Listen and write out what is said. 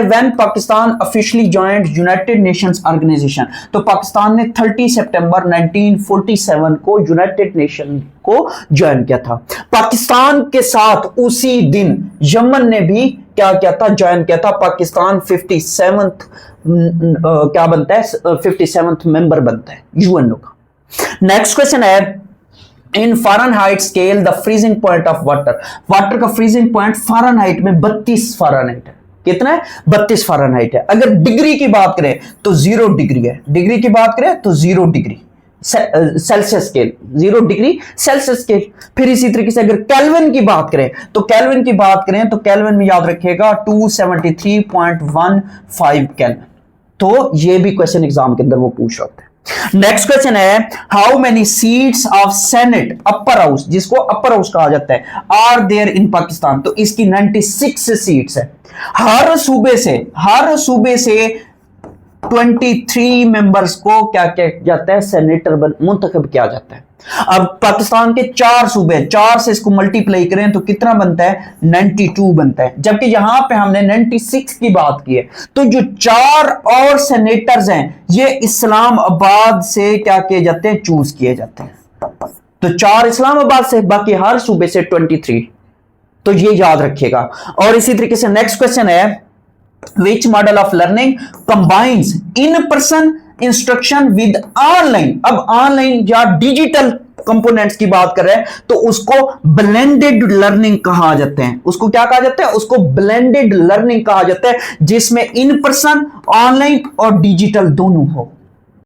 When Pakistan officially joined United Nations Organisation, तो पाकिस्तान ने 30 सितंबर 1947 को यूनाइटेड नेशन को ज्वाइन किया था। पाकिस्तान के साथ उसी दिन यमन ने भी क्या किया था, ज्वाइन किया था। पाकिस्तान 57th क्या बनता है, 57th मेंबर बनता है यूएनओ का। नेक्स्ट क्वेश्चन है, in Fahrenheit scale the freezing point of water, water का फ्रीजिंग पॉइंट फ़ारेनहाइट में 32 फ़ारेनहाइट है। कितना है? 32 फ़ारेनहाइट है। अगर डिग्री की बात करें तो 0 डिग्री है। डिग्री की बात करें तो 0 degree Celsius scale, 0 degree Celsius scale. फिर इसी तरीके से अगर केल्विन की बात करें तो केल्विन की बात करें तो केल्विन में याद रखिएगा 273.15 केल्विन। तो ये भी क्वेश्चन एग्जाम के अंदर वो पूछ रहा है। नेक्स्ट क्वेश्चन है, how many seats of senate upper house, जिसको अपर हाउस कहा जाता है, आर देयर इन पाकिस्तान, तो इसकी 96 सीट्स है। हर सूबे से 23 मेंबर्स को क्या किया जाता है, सेनेटर मुंतखब किया जाता है। अब पाकिस्तान के 4 सूबे, 4 से इसको मल्टीप्लाई करें तो कितना बनता है, 92 बनता है। जबकि यहां पे हमने 96 की बात की है। तो जो 4 और सेनेटर्स हैं ये इस्लामाबाद से क्या किए जाते हैं, चूज किए जाते हैं। तो 4 इस्लामाबाद से, बाकी हर सूबे से 23। तो ये याद रखिएगा। और इसी तरीके से नेक्स्ट क्वेश्चन है, Which model of learning combines in-person instruction with online? अब ऑनलाइन या डिजिटल कंपोनेंट्स की बात कर रहे हैं तो उसको ब्लेंडेड लर्निंग कहा जाता है। उसको क्या कहा जाता है, उसको ब्लेंडेड लर्निंग कहा जाता है, जिसमें इन पर्सन, ऑनलाइन और डिजिटल दोनों हो।